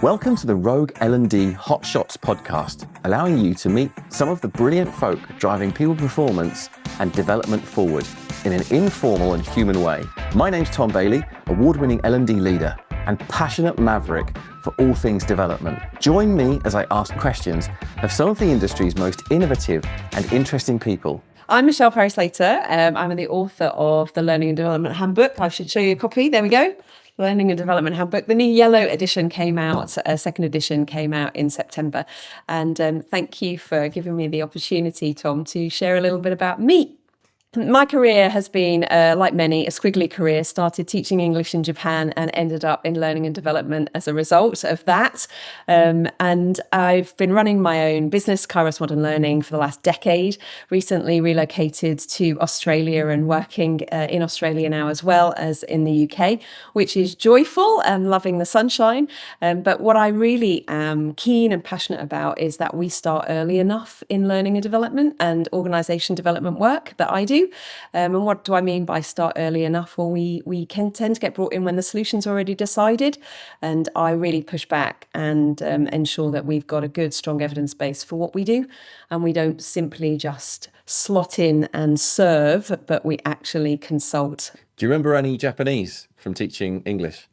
Welcome to the Rogue L&D Hot Shots podcast, allowing you to meet some of the brilliant folk driving people performance and development forward in an informal and human way. My name's Tom Bailey, award-winning L&D leader and passionate maverick for all things development. Join me as I ask questions of some of the industry's most innovative and interesting people. I'm Michelle Parry Slater. I'm the author of the Learning and Development Handbook. I should show you a copy. There we go. Learning and Development Handbook. The new yellow edition came out, second edition came out in September. And thank you for giving me the opportunity, Tom, to share a little bit about me. My career has been, like many, a squiggly career. Started teaching English in Japan and ended up in learning and development as a result of that. And I've been running my own business, Kairo Modern Learning, for the last decade. Recently relocated to Australia and working in Australia now as well as in the UK, which is joyful and loving the sunshine. But what I really am keen and passionate about is that we start early enough in learning and development and organisation development work that I do. And what do I mean by start early enough? Well, we can tend to get brought in when the solution's already decided. And I really push back and ensure that we've got a good, strong evidence base for what we do. And we don't simply just slot in and serve, but we actually consult. Do you remember any Japanese from teaching English?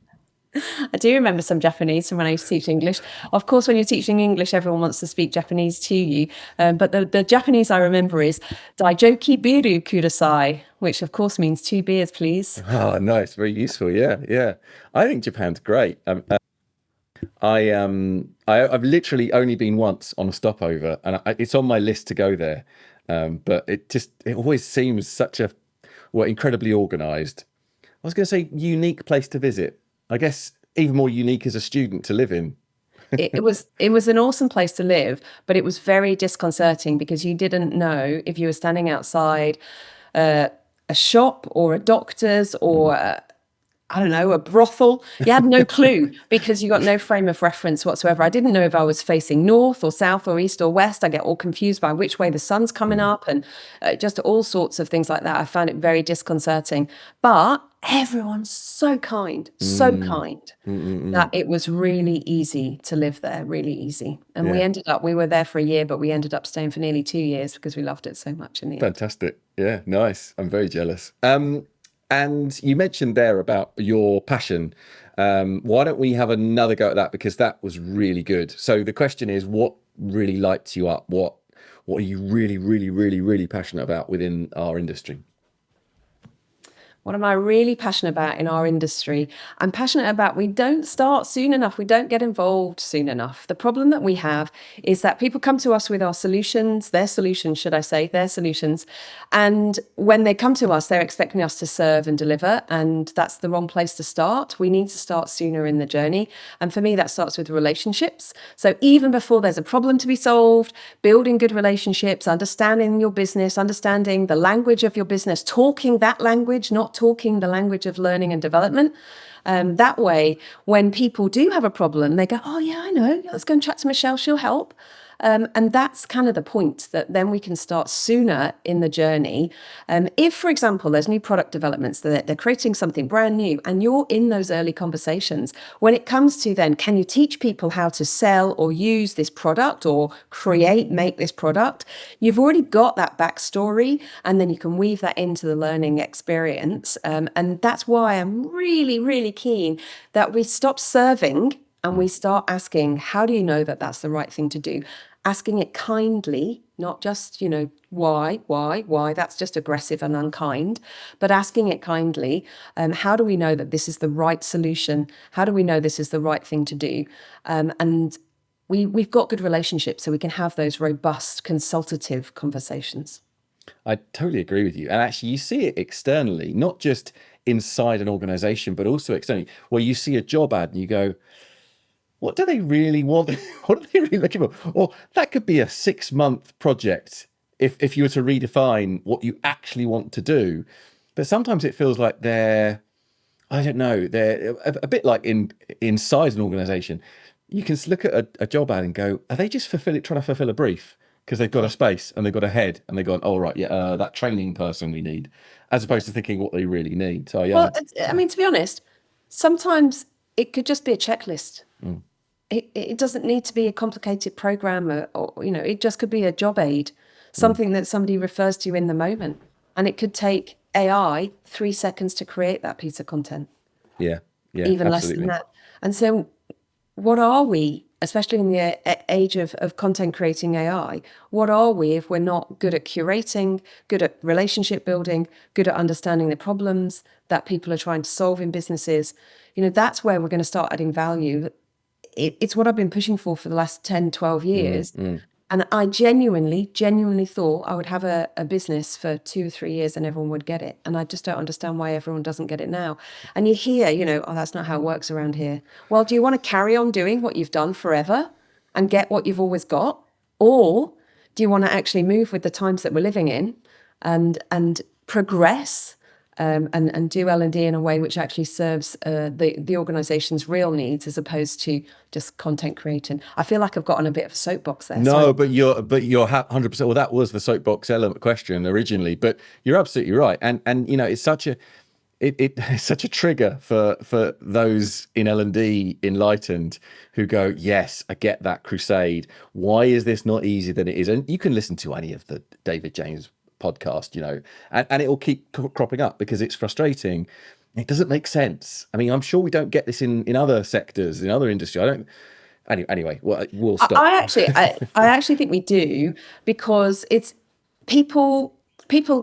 I do remember some Japanese from when I used to teach English. Of course, when you're teaching English, everyone wants to speak Japanese to you. But the Japanese I remember is Daijoki biru kudasai, which of course means 2 beers, please. Oh, nice. Very useful. Yeah. I think Japan's great. I've literally only been once on a stopover, and it's on my list to go there. But it always seems such a, incredibly organised. I was going to say unique place to visit. I guess even more unique as a student to live in. It was an awesome place to live, but it was very disconcerting because you didn't know if you were standing outside a shop or a doctor's or a brothel. You had no clue because you got no frame of reference whatsoever. I didn't know if I was facing north or south or east or west. I get all confused by which way the sun's coming up and just all sorts of things like that. I found it very disconcerting. But everyone's so kind that it was really easy to live there, really easy. And we were there for a year, but we ended up staying for nearly 2 years because we loved it so much in the end. Fantastic. Yeah, nice. I'm very jealous. And you mentioned there about your passion. Why don't we have another go at that? Because that was really good. So the question is, what really lights you up? What are you really, really, really, really passionate about within our industry? What am I really passionate about in our industry? I'm passionate about we don't start soon enough. We don't get involved soon enough. The problem that we have is that people come to us with our solutions, their solutions. And when they come to us, they're expecting us to serve and deliver. And that's the wrong place to start. We need to start sooner in the journey. And for me, that starts with relationships. So even before there's a problem to be solved, building good relationships, understanding your business, understanding the language of your business, talking that language, not talking the language of learning and development. That way, when people do have a problem, they go, oh yeah, I know, let's go and chat to Michelle, she'll help. And that's kind of the point, that then we can start sooner in the journey. If, for example, there's new product developments, they're creating something brand new and you're in those early conversations, when it comes to then, can you teach people how to sell or use this product or make this product? You've already got that backstory and then you can weave that into the learning experience. And that's why I'm really, really keen that we stop serving and we start asking, how do you know that that's the right thing to do? Asking it kindly, not just, why, that's just aggressive and unkind, but asking it kindly. How do we know that this is the right solution? How do we know this is the right thing to do? And we've got good relationships, so we can have those robust, consultative conversations. I totally agree with you. And actually, you see it externally, not just inside an organization, but also externally, where you see a job ad and you go, what do they really want? What are they really looking for? Or that could be a 6-month project if you were to redefine what you actually want to do. But sometimes it feels like they're a bit like inside an organization. You can look at a job ad and go, are they just trying to fulfill a brief? Because they've got a space and they've got a head and they've gone, oh, right, that training person we need, as opposed to thinking what they really need. So, yeah. Well, I mean, to be honest, sometimes it could just be a checklist. it doesn't need to be a complicated program, or it just could be a job aid, something that somebody refers to in the moment. And it could take AI 3 seconds to create that piece of content, Yeah. Yeah. even less than Absolutely. that. And so what are we, especially in the age of content creating AI, what are we if we're not good at curating, good at relationship building, good at understanding the problems that people are trying to solve in businesses? That's where we're going to start adding value. It's what I've been pushing for the last 10, 12 years. And I genuinely thought I would have a business for 2 or 3 years and everyone would get it. And I just don't understand why everyone doesn't get it now. And you hear, oh, that's not how it works around here. Well, do you want to carry on doing what you've done forever and get what you've always got? Or do you want to actually move with the times that we're living in and progress? And do L&D in a way which actually serves the organization's real needs, as opposed to just content creating. I feel like I've got on a bit of a soapbox there. No, Sorry. but you're 100%. Well, that was the soapbox element question originally, but you're absolutely right. And it's such a it's such a trigger for those in L&D enlightened who go, yes, I get that crusade. Why is this not easier than it is? And you can listen to any of the David James podcast, and it will keep cropping up because it's frustrating. It doesn't make sense. I mean, I'm sure we don't get this in other sectors, in other industry. I don't. Anyway, well, we'll stop. I actually think we do, because it's people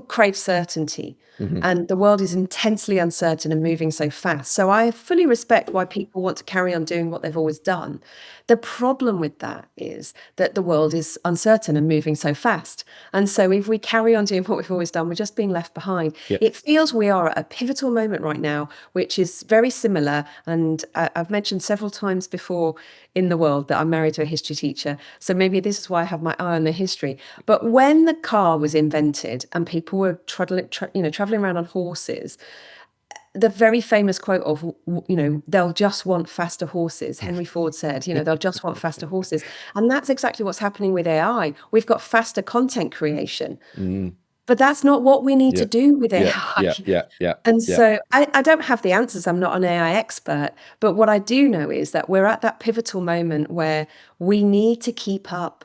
crave certainty, and the world is intensely uncertain and moving so fast. So I fully respect why people want to carry on doing what they've always done. The problem with that is that the world is uncertain and moving so fast. And so if we carry on doing what we've always done, we're just being left behind. Yep. It feels we are at a pivotal moment right now, which is very similar. And I've mentioned several times before in the world that I'm married to a history teacher. So maybe this is why I have my eye on the history. But when the car was invented and people were traveling around on horses, the very famous quote of, they'll just want faster horses. Henry Ford said, they'll just want faster horses. And that's exactly what's happening with AI. We've got faster content creation. But that's not what we need to do with AI. Yeah. And so I don't have the answers. I'm not an AI expert. But what I do know is that we're at that pivotal moment where we need to keep up.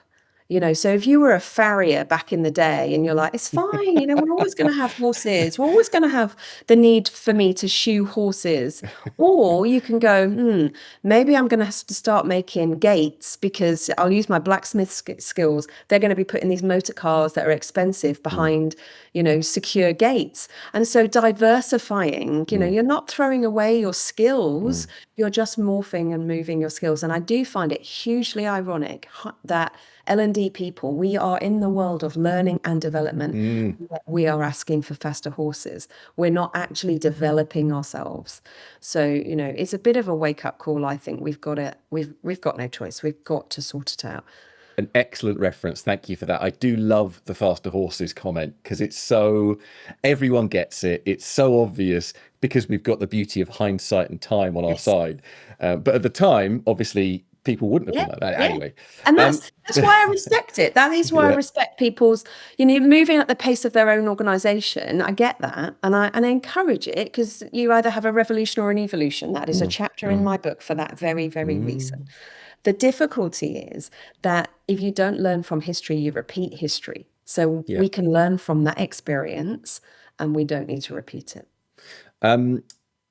So if you were a farrier back in the day and you're like, it's fine, we're always going to have horses. We're always going to have the need for me to shoe horses. Or you can go, maybe I'm going to have to start making gates, because I'll use my blacksmith skills. They're going to be putting these motor cars that are expensive behind, secure gates. And so diversifying, you're not throwing away your skills. You're just morphing and moving your skills. And I do find it hugely ironic that L&D people, we are in the world of learning and development. We are asking for faster horses. We're not actually developing ourselves. So, it's a bit of a wake-up call. I think we've got no choice. We've got to sort it out. An excellent reference. Thank you for that. I do love the faster horses comment, because it's so, everyone gets it. It's so obvious because we've got the beauty of hindsight and time on our side. But at the time, obviously, people wouldn't have done that. Anyway. And that's why I respect it. That is why I respect people's, moving at the pace of their own organisation. I get that. And I encourage it, because you either have a revolution or an evolution. That is a chapter in my book for that very, very reason. The difficulty is that if you don't learn from history, you repeat history. So we can learn from that experience and we don't need to repeat it. The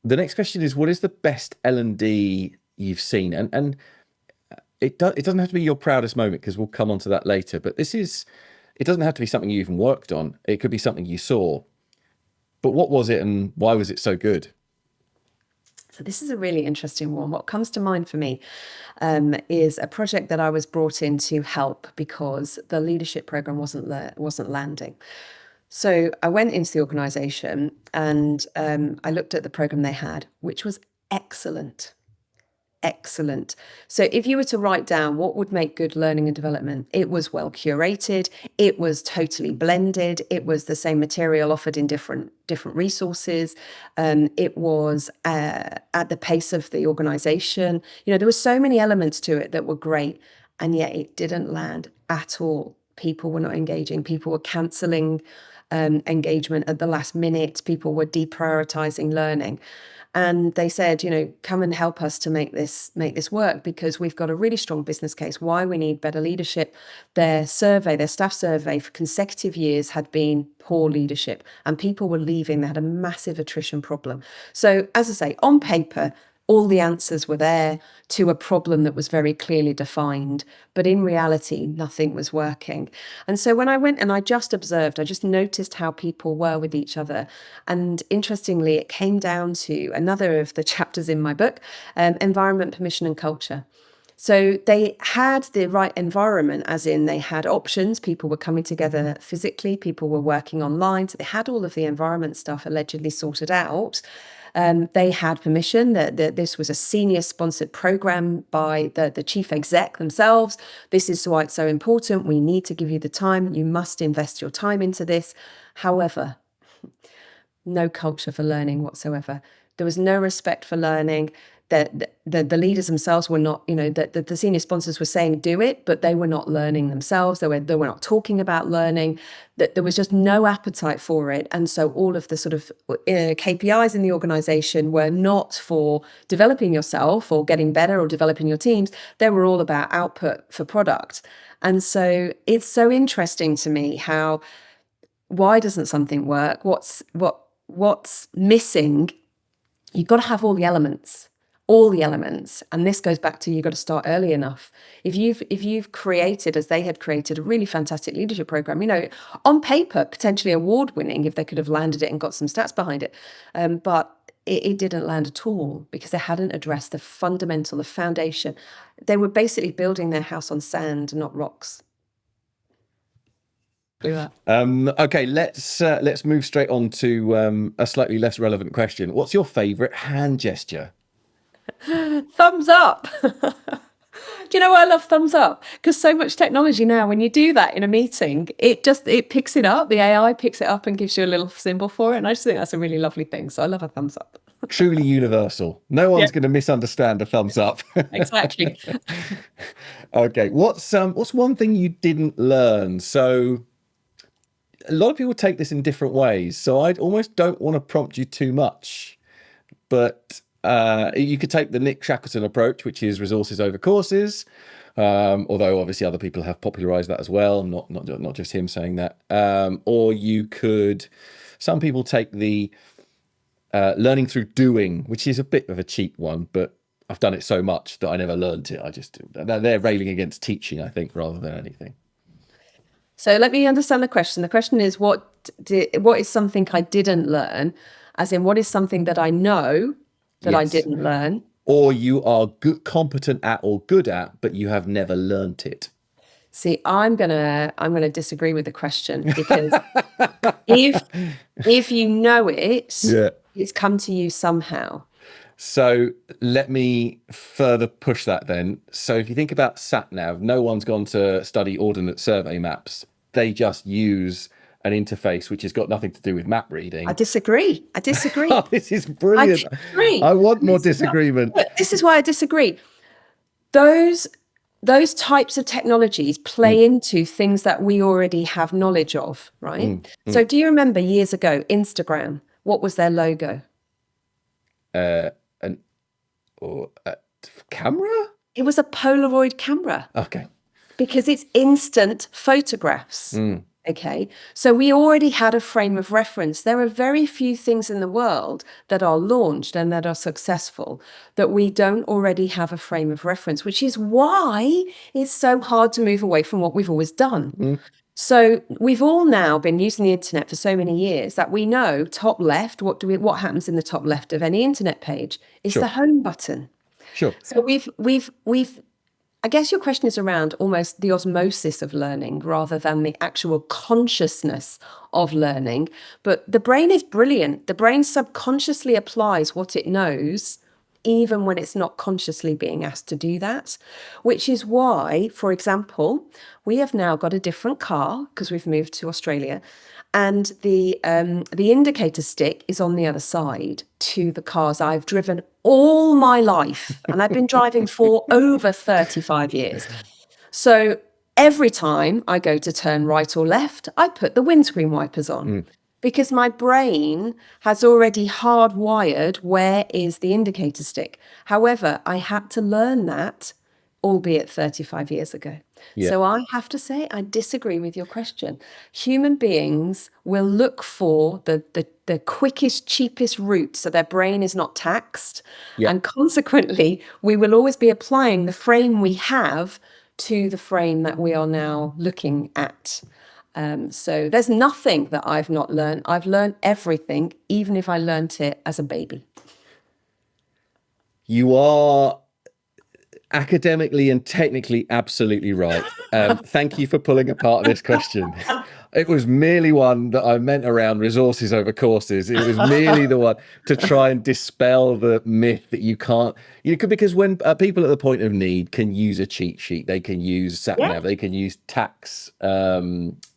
next question is, what is the best L&D you've seen? And it doesn't have to be your proudest moment, because we'll come on to that later. But it doesn't have to be something you even worked on. It could be something you saw. But what was it and why was it so good? So this is a really interesting one. What comes to mind for me is a project that I was brought in to help because the leadership program wasn't landing. So I went into the organisation and I looked at the program they had, which was excellent. Excellent. So if you were to write down what would make good learning and development, it was well curated, it was totally blended, it was the same material offered in different resources, it was at the pace of the organisation. There were so many elements to it that were great, and yet it didn't land at all. People were not engaging, people were cancelling engagement at the last minute, people were deprioritising learning. And they said, come and help us to make this work, because we've got a really strong business case why we need better leadership. Their staff survey for consecutive years had been poor leadership, and people were leaving. They had a massive attrition problem. So, as I say, on paper, all the answers were there to a problem that was very clearly defined, but in reality, nothing was working. And so when I went and I just observed, I just noticed how people were with each other. And interestingly, it came down to another of the chapters in my book, environment, permission, and culture. So they had the right environment, as in they had options. People were coming together physically, people were working online. So they had all of the environment stuff allegedly sorted out. They had permission that this was a senior sponsored program by the chief exec themselves. This is why it's so important. We need to give you the time. You must invest your time into this. However, no culture for learning whatsoever. There was no respect for learning. The leaders themselves were not, the senior sponsors were saying do it, but they were not learning themselves. They were not talking about learning. That there was just no appetite for it. And so all of the sort of KPIs in the organization were not for developing yourself or getting better or developing your teams. They were all about output for product. And so it's so interesting to me how, why doesn't something work? What's missing? You've got to have all the elements. And this goes back to, you've got to start early enough. If you've created, as they had created, a really fantastic leadership program, on paper, potentially award winning if they could have landed it and got some stats behind it. But it didn't land at all because they hadn't addressed the foundation. They were basically building their house on sand, not rocks. Okay, let's move straight on to a slightly less relevant question. What's your favorite hand gesture? Thumbs up. Do you know why I love thumbs up? Because so much technology now, when you do that in a meeting, it picks it up. The AI picks it up and gives you a little symbol for it. And I just think that's a really lovely thing. So I love a thumbs up. Truly universal. No one's going to misunderstand a thumbs up. Exactly. Okay. What's one thing you didn't learn? So a lot of people take this in different ways. So I almost don't want to prompt you too much, but you could take the Nick Shackleton approach, which is resources over courses. Although obviously other people have popularized that as well, not just him saying that. Or you could, some people take the learning through doing, which is a bit of a cheap one, but I've done it so much that I never learned it. They're railing against teaching, I think, rather than anything. So let me understand the question. The question is, what is something I didn't learn? As in, what is something that I know that I didn't learn? Or you are competent at or good at, but you have never learnt it. See, I'm gonna disagree with the question, because if you know it, it's come to you somehow. So let me further push that then. So if you think about SatNav, no one's gone to study ordnance survey maps. They just use an interface which has got nothing to do with map reading. I disagree. Oh, this is brilliant. I want more disagreement. This is why I disagree. Those types of technologies play into things that we already have knowledge of, right? So do you remember years ago, Instagram, what was their logo? A camera? It was a Polaroid camera. Okay. Because it's instant photographs. Okay, so we already had a frame of reference. There are very few things in the world that are launched and that are successful that we don't already have a frame of reference, which is why it's so hard to move away from what we've always done. So we've all now been using the internet for so many years that we know top left, what happens in the top left of any internet page is the home button. Sure. So we've I guess your question is around almost the osmosis of learning rather than the actual consciousness of learning. But the brain is brilliant. The brain subconsciously applies what it knows, even when it's not consciously being asked to do that, which is why, for example, we have now got a different car because we've moved to Australia, and the indicator stick is on the other side to the cars I've driven all my life, and I've been driving for over 35 years. So every time I go to turn right or left, I put the windscreen wipers on. because my brain has already hardwired where is the indicator stick. However, I had to learn that, albeit 35 years ago. Yeah. So I have to say, I disagree with your question. Human beings will look for the quickest, cheapest route so their brain is not taxed. Yeah. And consequently, we will always be applying the frame we have to the frame that we are now looking at. So there's nothing that I've not learned. I've learned everything, even if I learnt it as a baby. You are academically and technically absolutely right. Thank you for pulling apart this question. It was merely one that I meant around resources over courses. It was merely the one to try and dispel the myth that you can't, because when people at the point of need can use a cheat sheet, they can use SatNav, they can use tax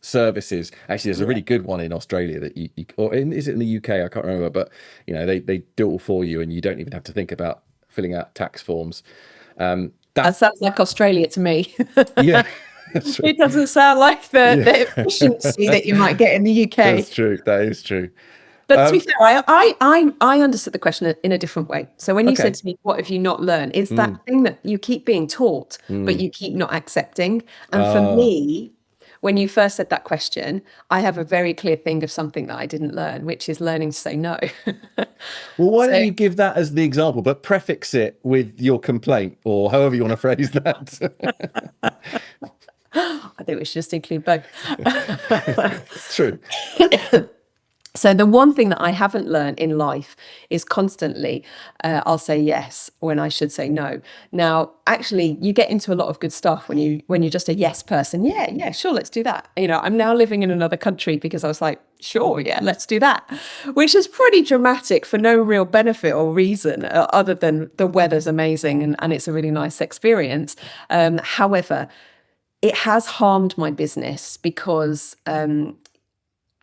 services. Actually, there's a really good one in Australia that is it in the UK? I can't remember, but they do it all for you and you don't even have to think about filling out tax forms. That sounds like Australia to me. Yeah. It doesn't sound like the efficiency that you might get in the UK. That's true. That is true. But to be fair, I understood the question in a different way. So when you said to me, what have you not learned? It's that thing that you keep being taught, but you keep not accepting. And for me, when you first said that question, I have a very clear thing of something that I didn't learn, which is learning to say no. Well, why don't you give that as the example, but prefix it with your complaint or however you want to phrase that? I think we should just include both. It's true. So the one thing that I haven't learned in life is constantly, I'll say yes when I should say no. Now, actually, you get into a lot of good stuff when you're just a yes person. Yeah, sure, let's do that. I'm now living in another country because I was like, sure, yeah, let's do that, which is pretty dramatic for no real benefit or reason other than the weather's amazing and it's a really nice experience. However, it has harmed my business because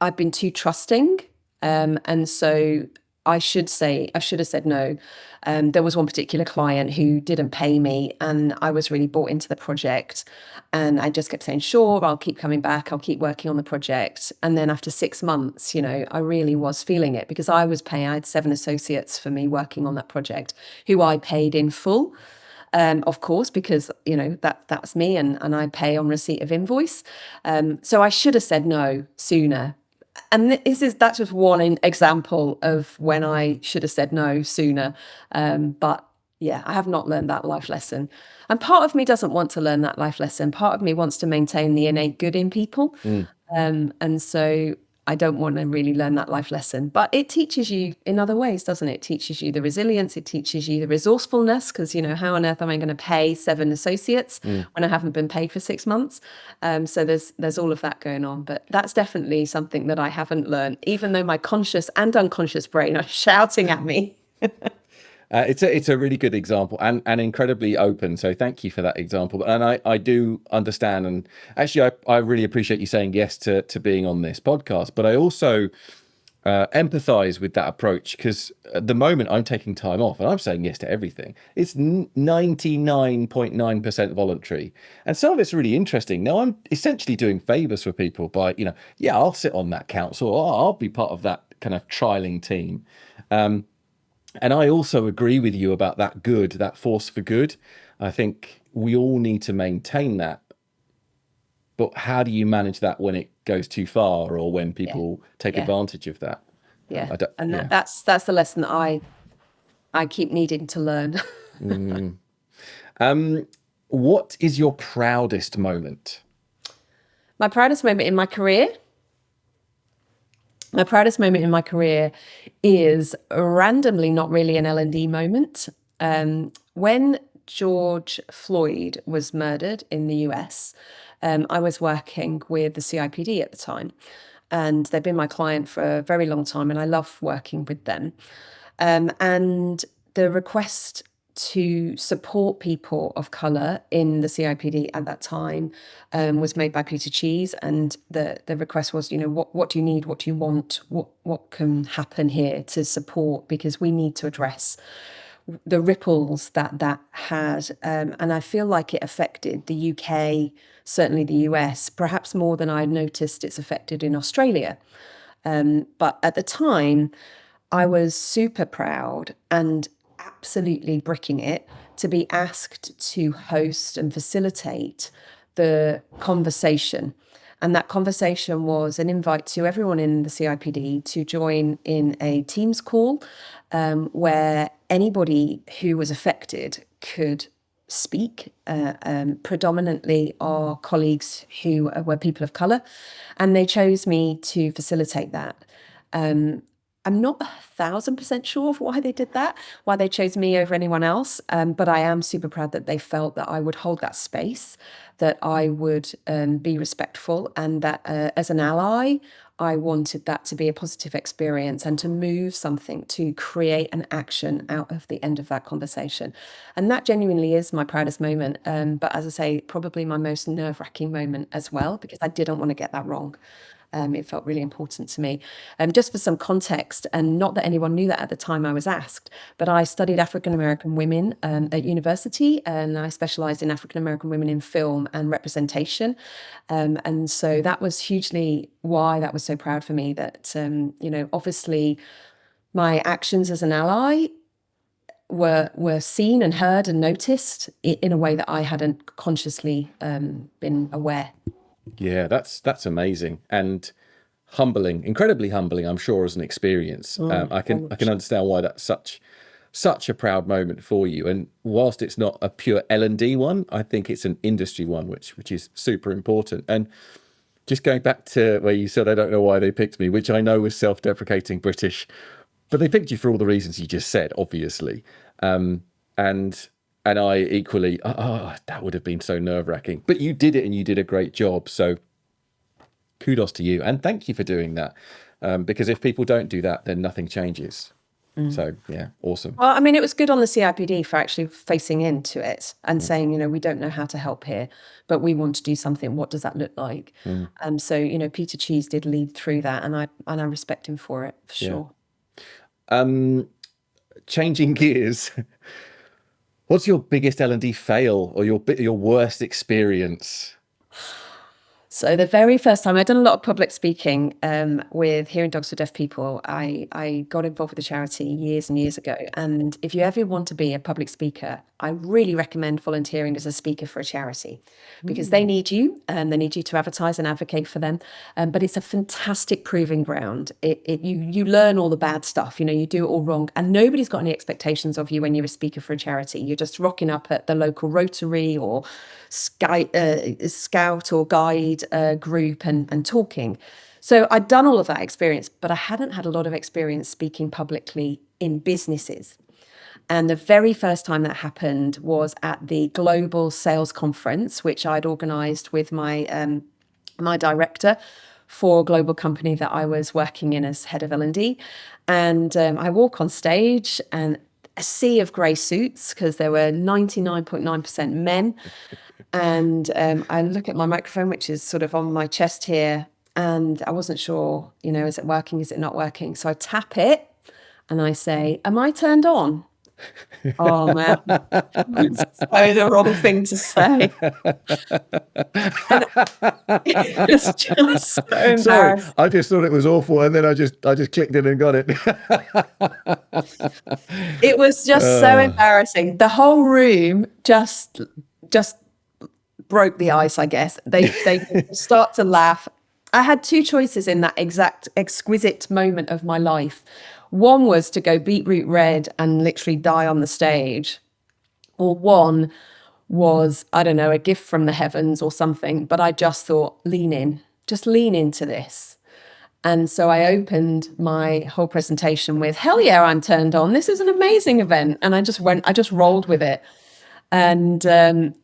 I've been too trusting. And so I should have said no. There was one particular client who didn't pay me and I was really bought into the project. And I just kept saying, sure, I'll keep coming back. I'll keep working on the project. And then after 6 months, I really was feeling it because I had 7 associates for me working on that project who I paid in full. Of course, because that's me and I pay on receipt of invoice. So I should have said no sooner. And that's just one example of when I should have said no sooner. But yeah, I have not learned that life lesson. And part of me doesn't want to learn that life lesson. Part of me wants to maintain the innate good in people. And so I don't want to really learn that life lesson. But it teaches you in other ways, doesn't it? It teaches you the resilience. It teaches you the resourcefulness because, how on earth am I going to pay 7 associates when I haven't been paid for 6 months? So there's all of that going on. But that's definitely something that I haven't learned, even though my conscious and unconscious brain are shouting at me. It's a really good example and incredibly open. So thank you for that example. And I do understand. And actually, I really appreciate you saying yes to being on this podcast. But I also empathize with that approach because at the moment I'm taking time off and I'm saying yes to everything. It's 99.9% voluntary. And some of it's really interesting. Now I'm essentially doing favors for people by, I'll sit on that council or I'll be part of that kind of trialing team. And I also agree with you about that force for good. I think we all need to maintain that. But how do you manage that when it goes too far or when people take advantage of that? Yeah. That's the lesson that I keep needing to learn. What is your proudest moment? My proudest moment in my career? My proudest moment in my career is randomly not really an L&D moment. When George Floyd was murdered in the US, I was working with the CIPD at the time, and they've been my client for a very long time, and I love working with them. And the request to support people of colour in the CIPD at that time was made by Peter Cheese, and the request was, what do you need, what do you want, what can happen here to support, because we need to address the ripples that had, and I feel like it affected the UK, certainly the US, perhaps more than I noticed it's affected in Australia. But at the time, I was super proud and absolutely bricking it to be asked to host and facilitate the conversation. And that conversation was an invite to everyone in the CIPD to join in a Teams call where anybody who was affected could speak, predominantly our colleagues who were people of colour, and they chose me to facilitate that. I'm not 1,000% sure of why they did that, why they chose me over anyone else, but I am super proud that they felt that I would hold that space, that I would be respectful, and that as an ally, I wanted that to be a positive experience and to move something, to create an action out of the end of that conversation. And that genuinely is my proudest moment. But as I say, probably my most nerve-wracking moment as well, because I didn't want to get that wrong. It felt really important to me. Just for some context, and not that anyone knew that at the time I was asked, but I studied African American women at university, and I specialised in African American women in film and representation. And so that was hugely why that was so proud for me, that, obviously my actions as an ally were seen and heard and noticed in a way that I hadn't consciously been aware. Yeah, that's amazing and humbling, incredibly humbling, I'm sure, as an experience. I can understand why that's such a proud moment for you. And whilst it's not a pure L&D one, I think it's an industry one, which is super important. And just going back to where you said, I don't know why they picked me, which I know was self-deprecating British, but they picked you for all the reasons you just said, obviously. And I equally, that would have been so nerve-wracking. But you did it, and you did a great job. So kudos to you. And thank you for doing that. Because if people don't do that, then nothing changes. So, yeah, awesome. Well, I mean, it was good on the CIPD for actually facing into it and saying, we don't know how to help here, but we want to do something. What does that look like? So, Peter Cheese did lead through that, and I respect him for it, for sure. Changing gears. What's your biggest L&D fail or your worst experience? So the very first time, I'd done a lot of public speaking with Hearing Dogs for Deaf People. I got involved with a charity years and years ago. And if you ever want to be a public speaker, I really recommend volunteering as a speaker for a charity, because they need you, and they need you to advertise and advocate for them. But it's a fantastic proving ground. You learn all the bad stuff, you do it all wrong, and nobody's got any expectations of you when you're a speaker for a charity. You're just rocking up at the local Rotary or Scout or Guide group and talking. So I'd done all of that experience, but I hadn't had a lot of experience speaking publicly in businesses. And the very first time that happened was at the Global Sales Conference, which I'd organised with my my director for a global company that I was working in as head of L&D. And I walk on stage, and a sea of grey suits, because there were 99.9% men. And I look at my microphone, which is sort of on my chest here, and I wasn't sure, is it working? Is it not working? So I tap it and I say, am I turned on? Oh, man. It's so the wrong thing to say. It's just so embarrassing. Sorry, I just thought it was awful, and then I just clicked in and got it. It was just so embarrassing. The whole room just broke the ice, I guess. They start to laugh. I had two choices in that exact exquisite moment of my life. One was to go beetroot red and literally die on the stage, or one was, I don't know, a gift from the heavens or something. But I just thought, lean in, just lean into this. And so I opened my whole presentation with, hell yeah, I'm turned on. This is an amazing event. And I just rolled with it. And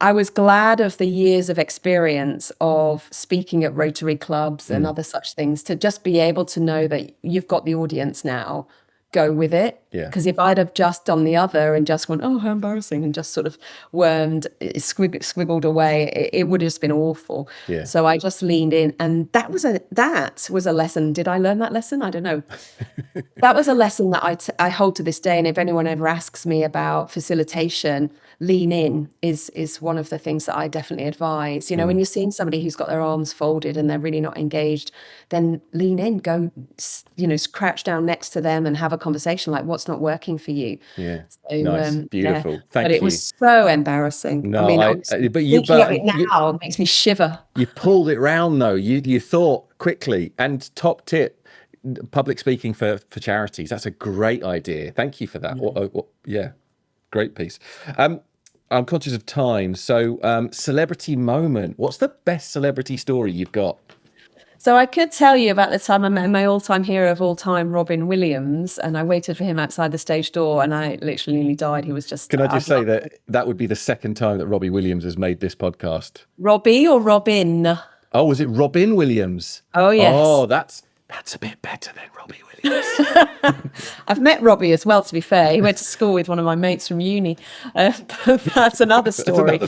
I was glad of the years of experience of speaking at Rotary clubs and other such things, to just be able to know that you've got the audience now go with it. Yeah. Because if I'd have just done the other and just gone, oh, how embarrassing, and just sort of wormed, squiggled away, it would have just been awful. Yeah. So I just leaned in, and that was a lesson. Did I learn that lesson? I don't know. That was a lesson that I hold to this day. And if anyone ever asks me about facilitation, lean in is one of the things that I definitely advise. You know, when you're seeing somebody who's got their arms folded and they're really not engaged, then lean in, go, you know, crouch down next to them and have a conversation like, what's not working for you? Yeah. So, Nice. Beautiful. yeah. Thank but you. it was so embarrassing. No, I mean, thinking of it now makes me shiver. You pulled it round though. You thought quickly. And top tip, public speaking for charities. That's a great idea. Thank you for that. Yeah, great piece. I'm conscious of time. So celebrity moment. What's the best celebrity story you've got? So I could tell you about the time I met my all-time hero of all time, Robin Williams, and I waited for him outside the stage door, and I literally nearly died. He was just... Can I just say that would be the second time that Robbie Williams has made this podcast? Robbie or Robin? Oh, was it Robin Williams? Oh, yes. Oh, that's a bit better than Robbie Williams. I've met Robbie as well, to be fair. He went to school with one of my mates from uni. That's another story.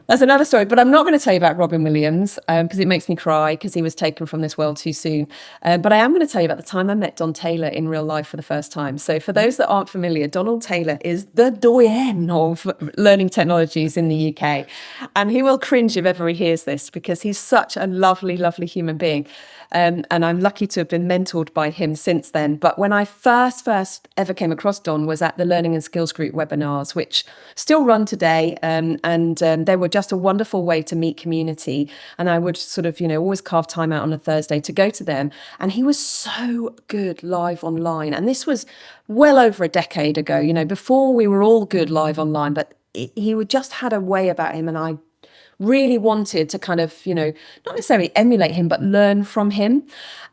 That's another story, but I'm not going to tell you about Robin Williams because it makes me cry because he was taken from this world too soon. But I am going to tell you about the time I met Don Taylor in real life for the first time. So for those that aren't familiar, Donald Taylor is the doyen of learning technologies in the UK. And he will cringe if ever he hears this because he's such a lovely, lovely human being. And I'm lucky to have been mentored by him since then. But when I first ever came across Don was at the Learning and Skills Group webinars, which still run today. And they were just a wonderful way to meet community. And I would sort of, always carve time out on a Thursday to go to them. And he was so good live online. And this was well over a decade ago, before we were all good live online. But he would just had a way about him. And I really wanted to kind of, not necessarily emulate him, but learn from him.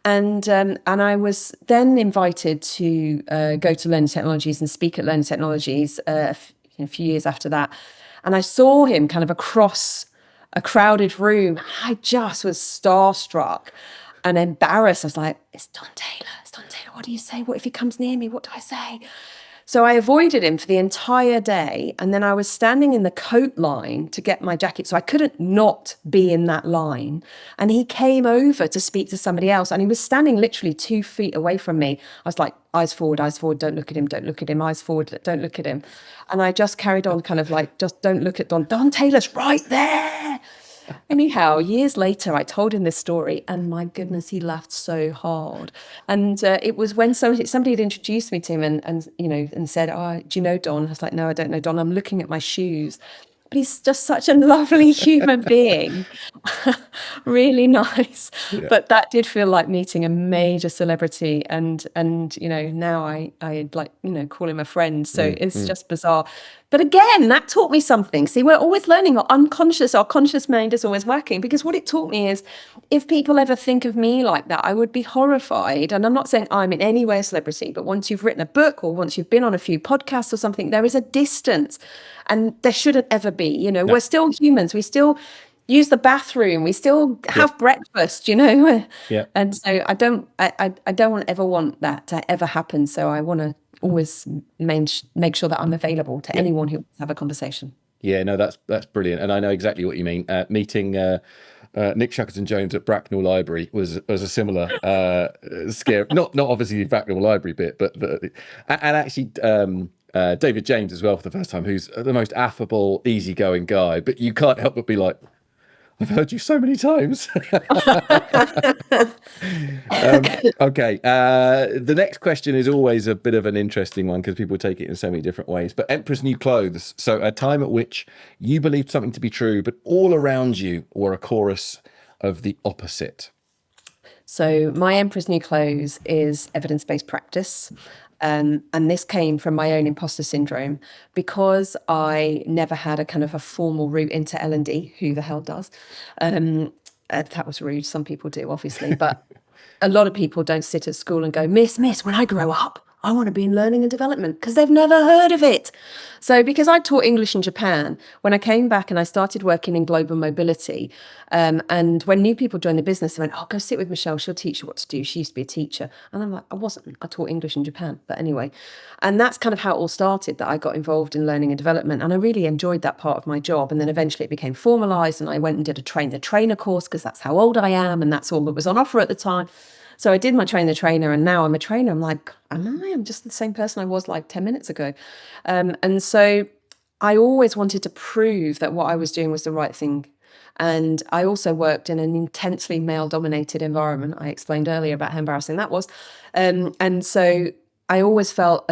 And I was then invited to go to Learning Technologies and speak at Learning Technologies a few years after that. And I saw him kind of across a crowded room. I just was starstruck and embarrassed. I was like, it's Don Taylor. It's Don Taylor. What do you say? What if he comes near me? What do I say? So I avoided him for the entire day. And then I was standing in the coat line to get my jacket. So I couldn't not be in that line. And he came over to speak to somebody else. And he was standing literally 2 feet away from me. I was like, eyes forward, don't look at him, don't look at him, eyes forward, don't look at him. And I just carried on kind of like, just don't look at Don. Don Taylor's right there. Anyhow, years later, I told him this story, and my goodness, he laughed so hard. And it was when somebody had introduced me to him and said, "Oh, do you know Don?" I was like, "No, I don't know Don. I'm looking at my shoes." But he's just such a lovely human being. Really nice. Yeah. But that did feel like meeting a major celebrity. And now I like, call him a friend. So it's just bizarre. But again, that taught me something. See, we're always learning. Our conscious mind is always working. Because what it taught me is if people ever think of me like that, I would be horrified. And I'm not saying I'm in any way a celebrity, but once you've written a book or once you've been on a few podcasts or something, there is a distance. And there shouldn't ever be, no. We're still humans. We still use the bathroom. We still have breakfast, Yeah. And so I don't ever want that to ever happen. So I want to always make sure that I'm available to anyone who wants to have a conversation. Yeah, no, that's brilliant. And I know exactly what you mean. Meeting Nick Shackleton-Jones at Bracknell Library was a similar scare. Not obviously the Bracknell Library bit, but and actually David James as well for the first time, who's the most affable, easygoing guy. But you can't help but be like, I've heard you so many times. Okay. The next question is always a bit of an interesting one because people take it in so many different ways. But Emperor's New Clothes. So a time at which you believed something to be true, but all around you were a chorus of the opposite. So my Emperor's New Clothes is evidence-based practice. And this came from my own imposter syndrome because I never had a kind of a formal route into L&D. Who the hell does? That was rude. Some people do, obviously. But a lot of people don't sit at school and go, Miss, when I grow up, I want to be in learning and development because they've never heard of it. So because I taught English in Japan, when I came back and I started working in global mobility, and when new people joined the business, they went, oh, go sit with Michelle. She'll teach you what to do. She used to be a teacher. And I'm like, I wasn't. I taught English in Japan. But anyway, and that's kind of how it all started, that I got involved in learning and development. And I really enjoyed that part of my job. And then eventually it became formalized and I went and did a train the trainer course because that's how old I am. And that's all that was on offer at the time. So I did my train the trainer and now I'm a trainer. I'm like, I'm just the same person I was like 10 minutes ago. And so I always wanted to prove that what I was doing was the right thing. And I also worked in an intensely male-dominated environment. I explained earlier about how embarrassing that was. And so I always felt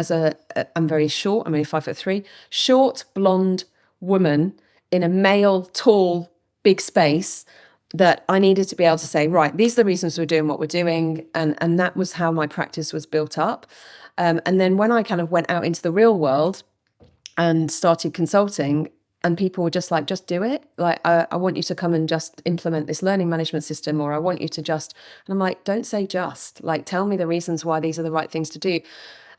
I'm very short, I'm only 5'3", short, blonde woman in a male, tall, big space, that I needed to be able to say, right, these are the reasons we're doing what we're doing. And that was how my practice was built up. And then when I kind of went out into the real world and started consulting, and people were just like, just do it. Like, I want you to come and just implement this learning management system, or I want you to just, and I'm like, don't say just, like, tell me the reasons why these are the right things to do.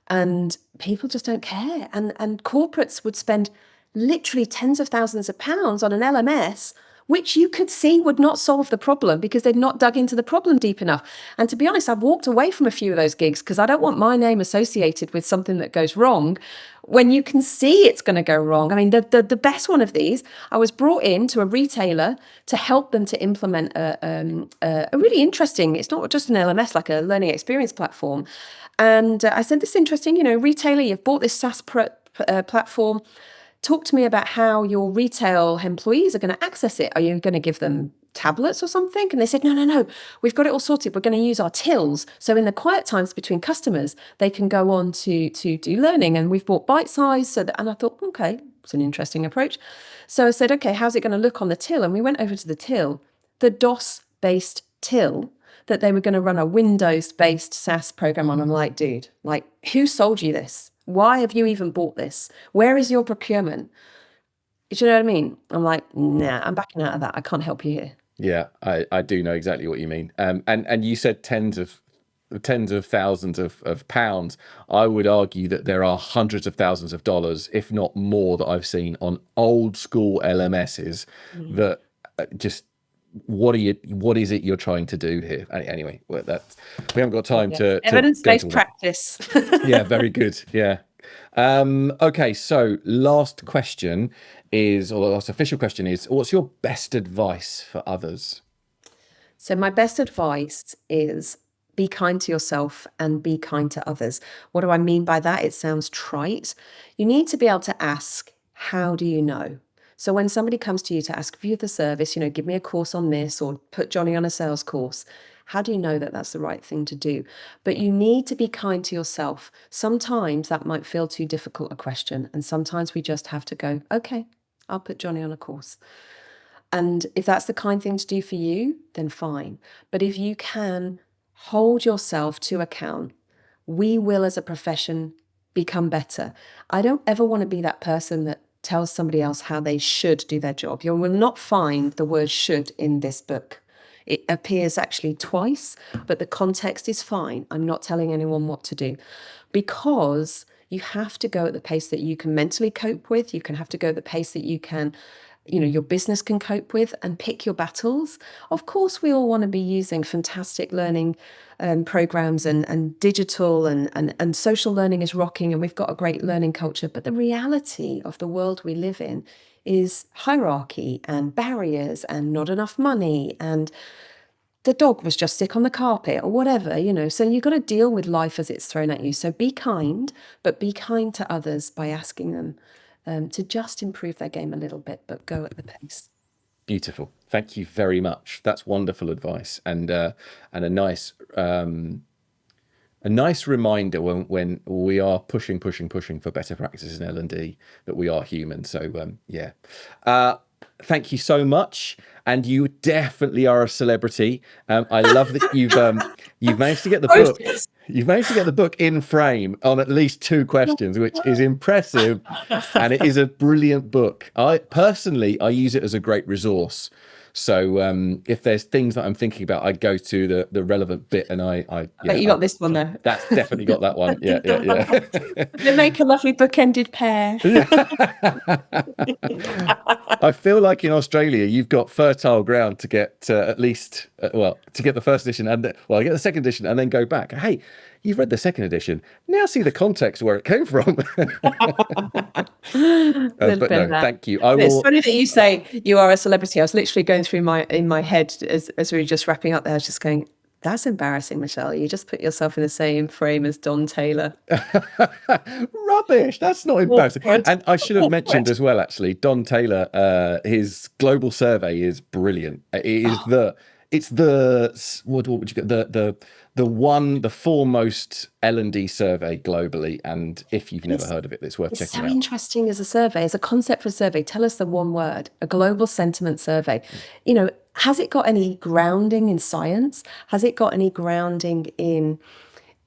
And people just don't care. And corporates would spend literally tens of thousands of pounds on an LMS, which you could see would not solve the problem because they'd not dug into the problem deep enough. And to be honest, I've walked away from a few of those gigs because I don't want my name associated with something that goes wrong when you can see it's going to go wrong. I mean, the best one of these, I was brought in to a retailer to help them to implement a really interesting, it's not just an LMS, like a learning experience platform. And I said, this is interesting, retailer, you've bought this SaaS platform. Talk to me about how your retail employees are going to access it. Are you going to give them tablets or something? And they said, no, we've got it all sorted. We're going to use our tills. So in the quiet times between customers, they can go on to do learning. And we've bought bite size. And I thought, okay, it's an interesting approach. So I said, okay, how's it going to look on the till? And we went over to the till, the DOS-based till that they were going to run a Windows-based SaaS program on. I'm like, dude, like, who sold you this? Why have you even bought this? Where is your procurement? Do you know what I mean? I'm like, nah, I'm backing out of that. I can't help you here. Yeah, I do know exactly what you mean. And you said tens of thousands of pounds. I would argue that there are hundreds of thousands of dollars, if not more, that I've seen on old school LMSs that just, what is it you're trying to do here? Anyway, well, we haven't got time to evidence-based practice. Yeah, very good. Yeah. Okay, so last question is, or the last official question is, what's your best advice for others? So my best advice is be kind to yourself and be kind to others. What do I mean by that? It sounds trite. You need to be able to ask, how do you know? So when somebody comes to you to ask for you the service, give me a course on this, or put Johnny on a sales course, how do you know that that's the right thing to do? But you need to be kind to yourself. Sometimes that might feel too difficult a question. And sometimes we just have to go, okay, I'll put Johnny on a course. And if that's the kind thing to do for you, then fine. But if you can hold yourself to account, we will as a profession become better. I don't ever want to be that person that tells somebody else how they should do their job. You will not find the word should in this book. It appears actually twice, but the context is fine. I'm not telling anyone what to do, because you have to go at the pace that you can mentally cope with. You can have to go at the pace that you can, your business can cope with, and pick your battles. Of course, we all want to be using fantastic learning programs and digital and social learning is rocking, and we've got a great learning culture. But the reality of the world we live in is hierarchy and barriers and not enough money, and the dog was just sick on the carpet or whatever, So you've got to deal with life as it's thrown at you. So be kind, but be kind to others by asking them to just improve their game a little bit, but go at the pace. Beautiful. Thank you very much. That's wonderful advice, and a nice reminder when we are pushing for better practices in L&D, that we are human. So yeah. Thank you so much, and you definitely are a celebrity. I love that you've managed to get the book. You've managed to get the book in frame on at least 2 questions, which is impressive, and it is a brilliant book. I personally use it as a great resource. So if there's things that I'm thinking about, I go to the relevant bit, and But you got this one though. That's definitely got that one. Yeah. They make a lovely bookended pair. I feel like in Australia, you've got fertile ground to get at least, to get the first edition and get the second edition and then go back. Hey, you've read the second edition. Now see the context where it came from. But no, thank you. It's funny that you say you are a celebrity. I was literally going through in my head as we were just wrapping up there. I was just going, that's embarrassing, Michelle. You just put yourself in the same frame as Don Taylor. Rubbish. That's not embarrassing. And I should have mentioned as well, actually, Don Taylor, his global survey is brilliant. What would you get? The foremost L&D survey globally. And if you've never heard of it, it's worth checking out. It's so interesting as a survey, as a concept for a survey. Tell us the one word, a global sentiment survey. You know, has it got any grounding in science? Has it got any grounding in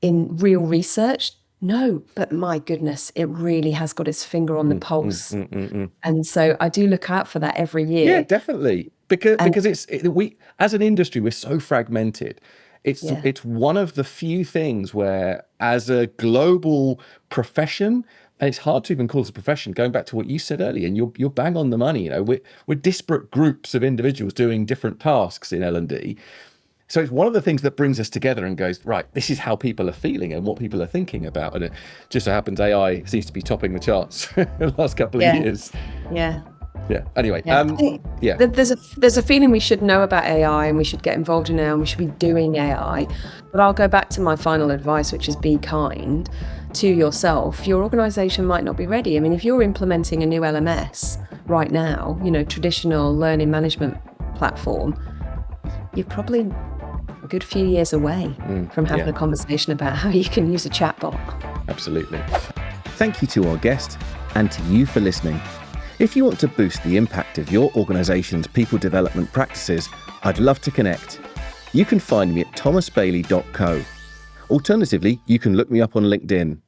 real research? No, but my goodness, it really has got its finger on the pulse. And so I do look out for that every year. Yeah, definitely. Because we as an industry, we're so fragmented. It's one of the few things where, as a global profession, and it's hard to even call it a profession, going back to what you said earlier, and you're bang on the money. You know, we're disparate groups of individuals doing different tasks in L&D. So it's one of the things that brings us together and goes, right, this is how people are feeling and what people are thinking about. And it just so happens AI seems to be topping the charts the last couple of years. Yeah. Yeah. Anyway, there's a feeling we should know about AI and we should get involved in AI and we should be doing AI. But I'll go back to my final advice, which is be kind to yourself. Your organisation might not be ready. I mean, if you're implementing a new LMS right now, you know, traditional learning management platform, you're probably a good few years away from having a conversation about how you can use a chatbot. Absolutely. Thank you to our guest and to you for listening. If you want to boost the impact of your organisation's people development practices, I'd love to connect. You can find me at thomasbailey.co. Alternatively, you can look me up on LinkedIn.